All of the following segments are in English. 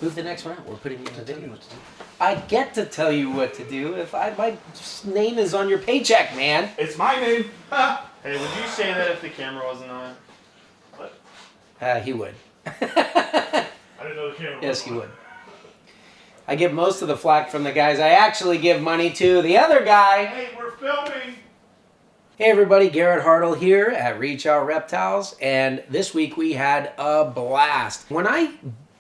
Move the next one out. We're putting you in the video. What to do. I get to tell you what to do if my name is on your paycheck, man. It's my name. Hey, would you say that if the camera wasn't on? What? He would. I didn't know the camera was on. Yes, he would. I get most of the flack from the guys I actually give money to. The other guy... Hey, we're filming! Hey everybody, Garrett Hartle here at Reach Out Reptiles, and this week we had a blast. When I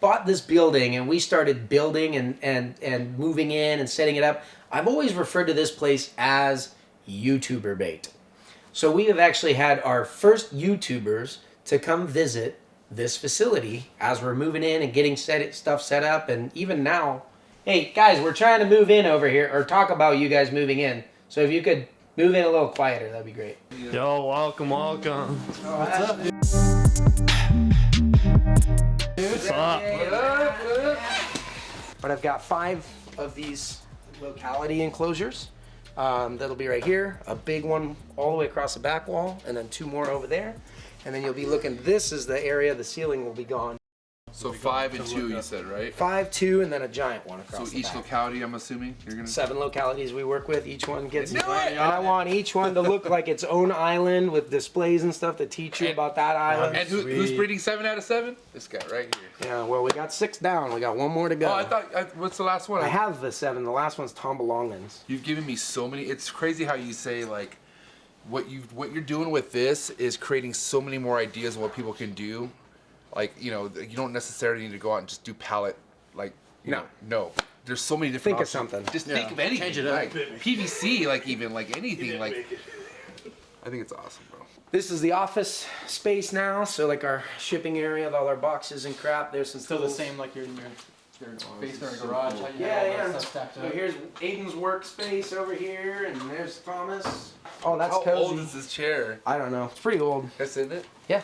bought this building and we started building and moving in and setting it up, I've always referred to this place as YouTuber bait. So we have actually had our first YouTubers to come visit this facility as we're moving in and getting stuff set up, and even now, hey guys, we're trying to move in over here, or talk about you guys moving in. So if you could move in a little quieter, that'd be great. Yo, welcome. What's up, dude? What's up? But I've got 5 of these locality enclosures. That'll be right here, a big one all the way across the back wall, and then 2 more over there. And then you'll be looking, this is the area the ceiling will be gone. So 5 and 2 you said, right? 5, 2, and then a giant one across So the each back. locality, I'm assuming, you're gonna... 7 localities we work with, each one gets... I knew it! And I want each one to look like its own island with displays and stuff to teach you about that island. And who's breeding 7 out of 7? This guy right here. Yeah, well, we got 6 down. We got 1 more to go. Oh, I thought, what's the last one? I have the 7. The last one's Tom Belongans. You've given me so many. It's crazy how you say, like, what you're doing with this is creating so many more ideas of what people can do. Like, you know, you don't necessarily need to go out and just do pallet, like, no. There's so many different Think of options. something. Just think of anything. Change it up. Like, PVC, like, even, like, anything. Like, I think it's awesome, bro. This is the office space now, so like our shipping area with all our boxes and crap. There's some Still the tools. same like your basement or garage. How you Yeah, have all yeah. that stuff stacked So up. here's Aiden's workspace over here, and there's Thomas. Oh, that's How cozy. old is this chair? I don't know. It's pretty old. That's in it? Yeah.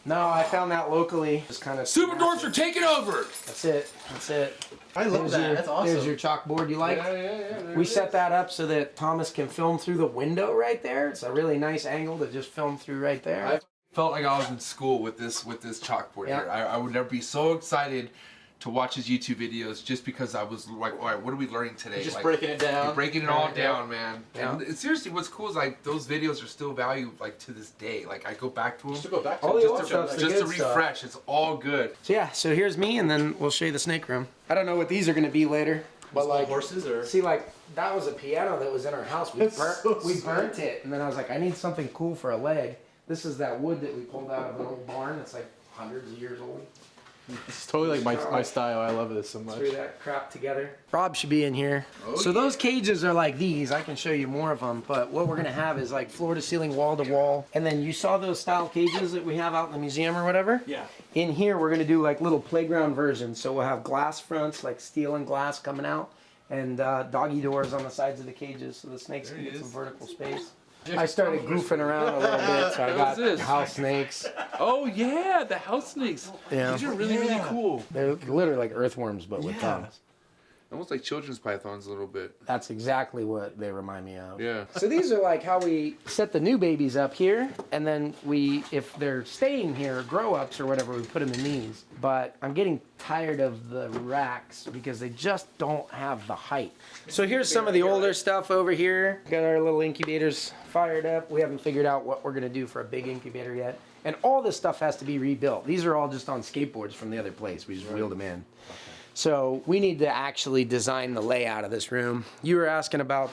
No, I found that locally. Just kind of. Super Dwarfs are taking over! That's it. That's it. I love that. That's awesome. There's your chalkboard you like. Yeah. We set that up so that Thomas can film through the window right there. It's a really nice angle to just film through right there. I felt like I was in school with this chalkboard Yeah. here. I would never be so excited to watch his YouTube videos just because I was like, all right, what are we learning today? Just like, breaking it down. you're breaking it all down, man. Yeah. And seriously, what's cool is like those videos are still valued like to this day. Like I go back to them Just to go back to All it, the just old to- stuff's like, the just to good stuff. refresh. It's all good. So yeah, so here's me, and then we'll show you the snake room. I don't know what these are gonna be later, but Little like, horses or see, like that was a piano that was in our house. We burnt it, and then I was like, I need something cool for a leg. This is that wood that we pulled out of an old barn. It's like hundreds of years old. it's totally like my style. I love this so much. Threw that crap together. Rob should be in here. Oh, So those cages are like these. I can show you more of them, but what we're gonna have is like floor to ceiling, wall to wall. And then you saw those style cages that we have out in the museum or whatever? Yeah. In here, we're gonna do like little playground versions. So we'll have glass fronts, like steel and glass coming out, and doggy doors on the sides of the cages so the snakes can get some vertical space. I started goofing around a little bit, so I got this? house snakes. Oh yeah, the house snakes. Yeah. These are really cool. They're literally like earthworms, but with tongues. Almost like children's pythons a little bit. That's exactly what they remind me of. Yeah. So these are like how we set the new babies up here, and then if they're staying here, grow-ups or whatever, we put them in these. But I'm getting tired of the racks because they just don't have the height. So here's some of the older stuff over here. Got our little incubators fired up. We haven't figured out what we're gonna do for a big incubator yet. And all this stuff has to be rebuilt. These are all just on skateboards from the other place. We just wheeled them in. So we need to actually design the layout of this room. You were asking about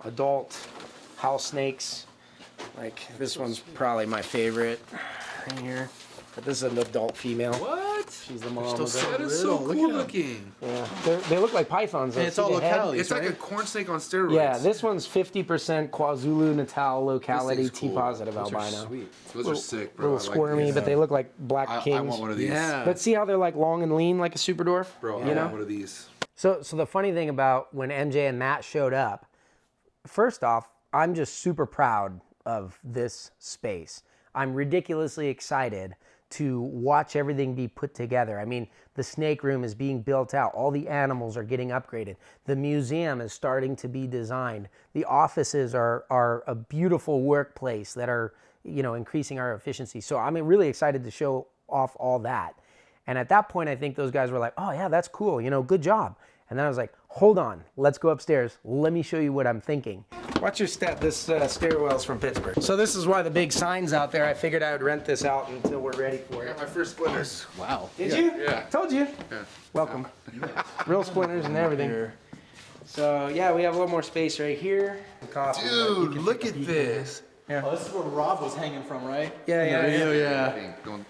adult house snakes. Like this one's probably my favorite right here. But this is an adult female. What? She's the mom. still of so it. That is so Look cool at 'em. looking. Yeah, they look like pythons. Though. And it's See all the head? locality. It's like a corn snake on steroids. Yeah, this one's 50% KwaZulu-Natal locality, This thing's cool. T-positive Those are albino. sweet. Those are sick, A bro. little I like squirmy, these. but they look like black kings. I want one of these. Yeah. But see how they're like long and lean, like a super dwarf? Bro, I you know? want one of these. So the funny thing about when MJ and Matt showed up, first off, I'm just super proud of this space. I'm ridiculously excited to watch everything be put together. I mean, the snake room is being built out. All the animals are getting upgraded. The museum is starting to be designed. The offices are a beautiful workplace that are, increasing our efficiency. So I'm really excited to show off all that. And at that point, I think those guys were like, oh yeah, that's cool, you know, good job. And then I was like, hold on, let's go upstairs. Let me show you what I'm thinking. Watch your step, this stairwell's from Pittsburgh. So this is why the big sign's out there. I figured I would rent this out until we're ready for it. My first splinters. Wow. Did you? Yeah. Told you. Yeah. Welcome. Real splinters and everything. So yeah, we have a little more space right here. Coffee, Dude, look at this. Yeah. Oh, this is where Rob was hanging from, right? Yeah, yeah, yeah. Yeah. Going-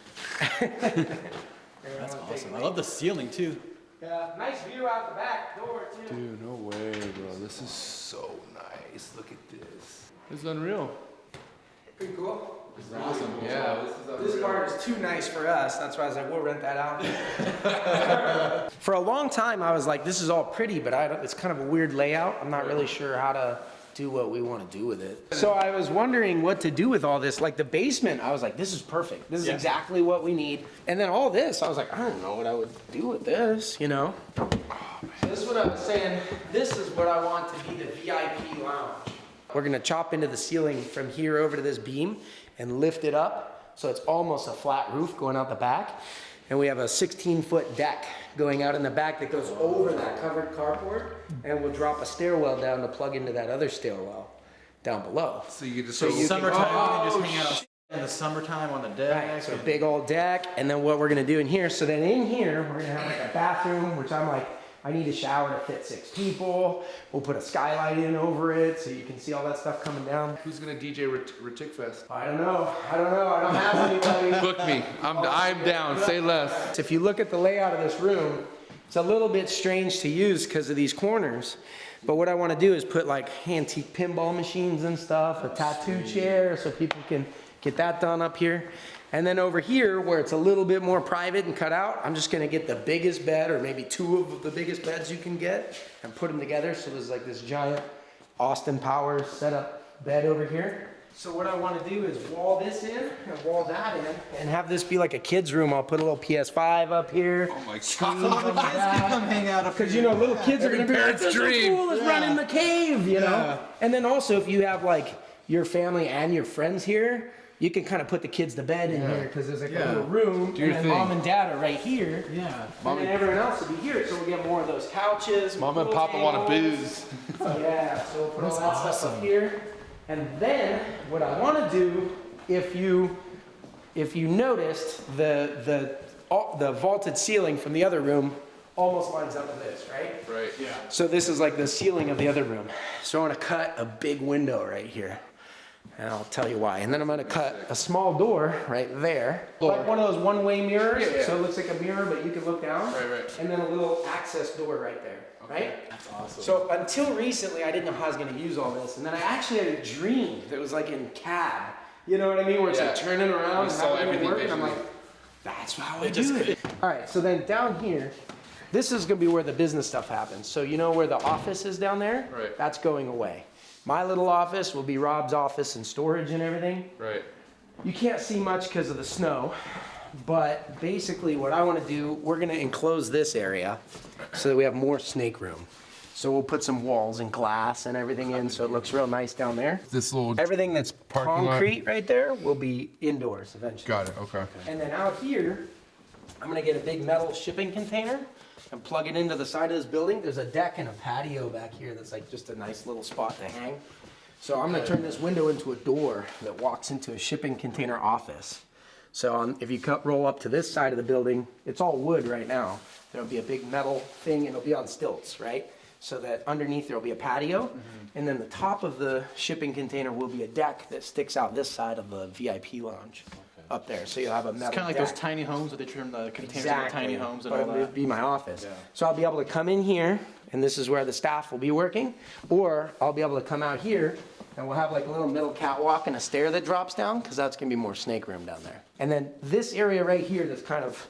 That's awesome. I love the ceiling too. Yeah, nice view out the back door too. Dude, no way, bro. This is so nice. Look at this. This is unreal. Pretty cool. This is awesome. Yeah, this is This unreal. part is too nice for us. That's why I was like, we'll rent that out. For a long time, I was like, this is all pretty, but it's kind of a weird layout. I'm not really sure how to do what we want to do with it. So I was wondering what to do with all this. Like the basement, I was like, this is perfect. This is exactly what we need. And then all this, I was like, I don't know what I would do with this, you know? So this is what I was saying. This is what I want to be the VIP lounge. We're gonna chop into the ceiling from here over to this beam and lift it up so it's almost a flat roof going out the back. And we have a 16-foot deck going out in the back that goes over that covered carport, and we'll drop a stairwell down to plug into that other stairwell down below. So you can just So go- you- Summertime, you can Oh, just hang out in the summertime on the deck. Right, so a big old deck, and then what we're gonna do in here, so then in here, we're gonna have like a bathroom, which I'm like, I need a shower to fit 6 people. We'll put a skylight in over it so you can see all that stuff coming down. Who's gonna DJ Retic Fest? I don't know, I don't have anybody. Book me. I'm down. Say less. If you look at the layout of this room, it's a little bit strange to use because of these corners. But what I want to do is put like antique pinball machines and stuff, a tattoo chair so people can get that done up here. And then over here, where it's a little bit more private and cut out, I'm just gonna get the biggest bed, or maybe 2 of the biggest beds you can get, and put them together. So there's like this giant Austin Powers setup bed over here. So what I wanna do is wall this in, and wall that in, and have this be like a kid's room. I'll put a little PS5 up here. Oh my screens God. on the Kids can come back. hang out up Because here. you know, little kids are gonna be like, parent's this is dream. cool as Yeah. running the cave, you know? Yeah. And then also if you have like your family and your friends here, you can kind of put the kids to bed in here because there's like a Yeah. little room, your and then thing. mom and dad are right here. Yeah. And then everyone else will be here, so we'll get more of those couches. Mom and pool Papa want to tables. booze. Yeah, so we'll put all that stuff up here. And then what I want to do, if you noticed, the vaulted ceiling from the other room almost lines up with this, right? Right. Yeah. So this is like the ceiling of the other room. So I want to cut a big window right here. And I'll tell you why. And then I'm going to cut a small door right there. Like one of those one-way mirrors. Yeah, yeah. So it looks like a mirror, but you can look down. Right. And then a little access door right there, right? That's awesome. So until recently, I didn't know how I was going to use all this. And then I actually had a dream that was like in CAD. You know what I mean? Where it's like Yeah. turning around You and saw having it everything work. And I'm visually. like, that's how I do it. All right, so then down here, this is going to be where the business stuff happens. So you know where the office is down there? Right. That's going away. My little office will be Rob's office and storage and everything. Right. You can't see much because of the snow, but basically what I want to do, we're going to enclose this area so that we have more snake room. So we'll put some walls and glass and everything in so it looks real nice down there. This little. Everything that's Parking lot. concrete right there will be indoors eventually. Got it. Okay. And then out here, I'm gonna get a big metal shipping container and plug it into the side of this building. There's a deck and a patio back here that's like just a nice little spot to hang. So I'm gonna turn this window into a door that walks into a shipping container office. So if you roll up to this side of the building, it's all wood right now. There'll be a big metal thing and it'll be on stilts, right? So that underneath there'll be a patio, and then the top of the shipping container will be a deck that sticks out this side of the VIP lounge up there. So you'll have a metal It's kind of like deck. those tiny homes where they turn the containers into tiny homes and But all it'll that. be my office. Yeah. So I'll be able to come in here, and this is where the staff will be working, or I'll be able to come out here, and we'll have like a little middle catwalk and a stair that drops down, because that's gonna be more snake room down there. And then this area right here that's kind of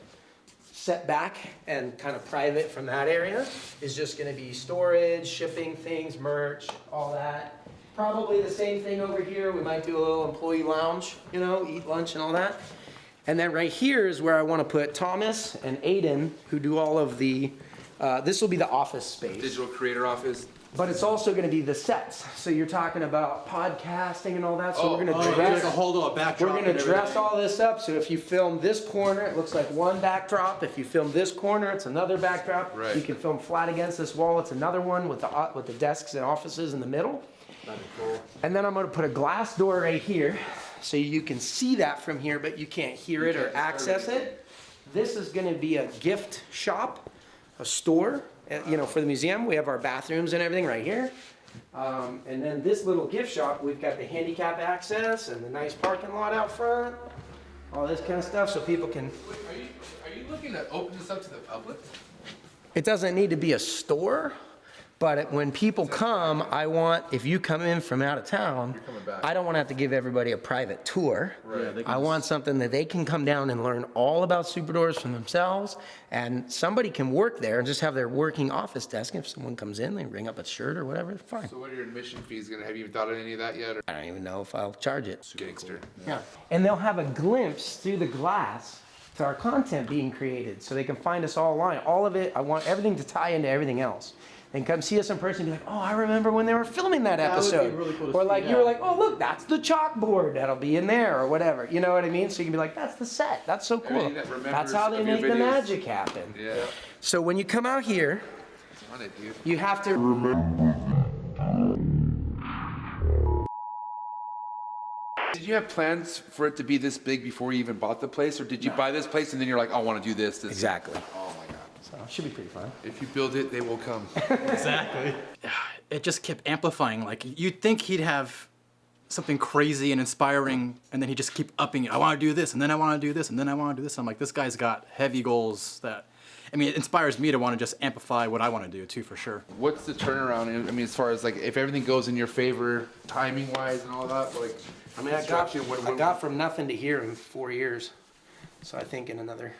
set back and kind of private from that area is just gonna be storage, shipping things, merch, all that. Probably the same thing over here. We might do a little employee lounge, you know, eat lunch and all that. And then right here is where I want to put Thomas and Aiden, who do all of the, this will be the office space. Digital creator office. but it's also going to be the sets. So you're talking about podcasting and all that. So we're going to There's a dress. whole little backdrop. We're going and to dress everything. all this up. So if you film this corner, it looks like one backdrop. If you film this corner, it's another backdrop. Right. You can film flat against this wall. It's another one with the desks and offices in the middle. That'd be cool. And then I'm going to put a glass door right here, so you can see that from here, but you can't hear it or access it. This is going to be a gift shop, a store, you know, for the museum. We have our bathrooms and everything right here. And then this little gift shop, we've got the handicap access and the nice parking lot out front, all this kind of stuff, so people can. Are you looking to open this up to the public? It doesn't need to be a store. But when people come, I want, if you come in from out of town, coming back. I don't want to have to give everybody a private tour. Right. Yeah, they can I want something that they can come down and learn all about Superdoors from themselves. And somebody can work there and just have their working office desk. If someone comes in, they ring up a shirt or whatever, fine. So what are your admission fees gonna, have you even thought of any of that yet? Or I don't even know if I'll charge it. gangster? Yeah. And they'll have a glimpse through the glass to our content being created, so they can find us all online. All of it, I want everything to tie into everything else. And come see us in person and be like, oh, I remember when they were filming that That would be episode. really cool to Or see, like, you yeah. were like, oh, look, that's the chalkboard that'll be in there, or whatever. You know what I mean? So you can be like, that's the set. That's so cool. Everything that remembers That's how they of your make the videos. magic happen. Yeah. So when you come out here, It's on it, dude. you have to Did you have plans for it to be this big before you even bought the place, or did you buy this place and then you're like, I want to do this? Exactly. Oh my God. So it should be pretty fun. If you build it, they will come. Exactly. It just kept amplifying. Like, you'd think he'd have something crazy and inspiring, and then he'd just keep upping it. I want to do this, and then I want to do this, and then I want to do this. I'm like, this guy's got heavy goals that, I mean, it inspires me to want to just amplify what I want to do too, for sure. What's the turnaround? I mean, as far as like, if everything goes in your favor, timing wise and all that, like, I mean, I got from nothing to here in 4 years. So I think in another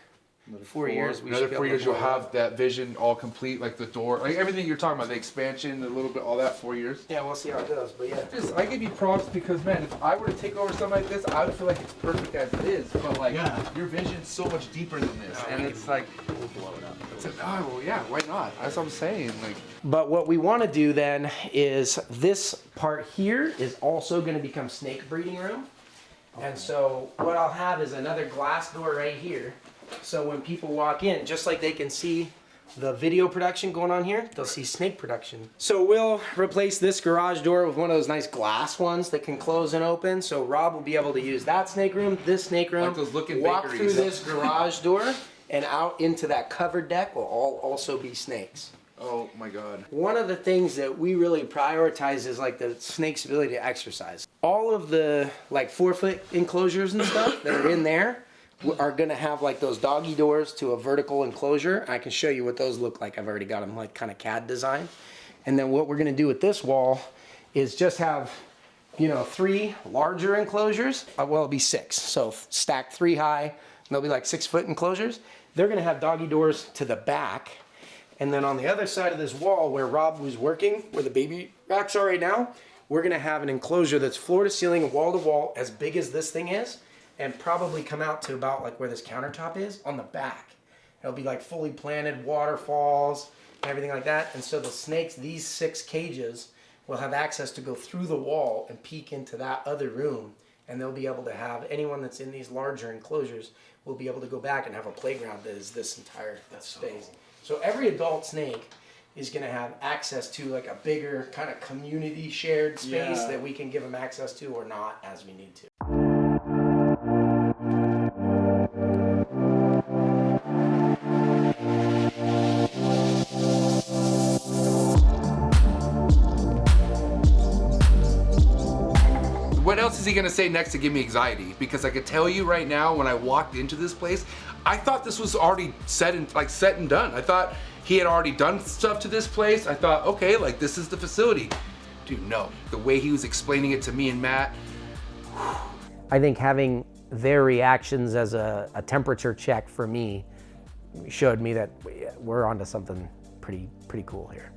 4 years, we another should be 4 able years to you'll blow it up. have that vision all complete, like the door, like everything you're talking about, the expansion, a little bit, all that 4 years. Yeah, we'll see how it goes, but yeah. I give you props because, man, if I were to take over something like this, I would feel like it's perfect as it is. But like, Yeah. your vision's so much deeper than this, and it's like, We'll blow it up. it's like, oh, well, yeah, why not? That's what I'm saying. Like, But what we want to do then is this part here is also going to become snake breeding room. And so what I'll have is another glass door right here. So when people walk in, just like they can see the video production going on here, they'll see snake production. So we'll replace this garage door with one of those nice glass ones that can close and open. So Rob will be able to use that snake room, this snake room, Like those looking walk bakeries. through this garage door, and out into that covered deck will all also be snakes. oh my God. One of the things that we really prioritize is like the snake's ability to exercise. All of the like 4-foot enclosures and stuff that are in there are gonna have like those doggy doors to a vertical enclosure. I can show you what those look like. I've already got them like kind of CAD design. And then what we're gonna do with this wall is just have, you know, 3 larger enclosures. Well, it'll be 6. So stacked 3 high, and they'll be like 6-foot enclosures. They're gonna have doggy doors to the back. And then on the other side of this wall where Rob was working, where the baby racks are right now, we're gonna have an enclosure that's floor to ceiling, wall to wall, as big as this thing is, and probably come out to about like where this countertop is on the back. It'll be like fully planted waterfalls and everything like that. And so the snakes, these 6 cages, will have access to go through the wall and peek into that other room. And they'll be able to have, anyone that's in these larger enclosures will be able to go back and have a playground that is this entire space. So every adult snake is going to have access to like a bigger kind of community shared space Yeah. that we can give them access to or not as we need to. What else is he gonna say next to give me anxiety? Because I could tell you right now, when I walked into this place, I thought this was already set and done. I thought he had already done stuff to this place. I thought, okay, like this is the facility. Dude, no. The way he was explaining it to me and Matt. I think having their reactions as a temperature check for me showed me that we're onto something pretty cool here.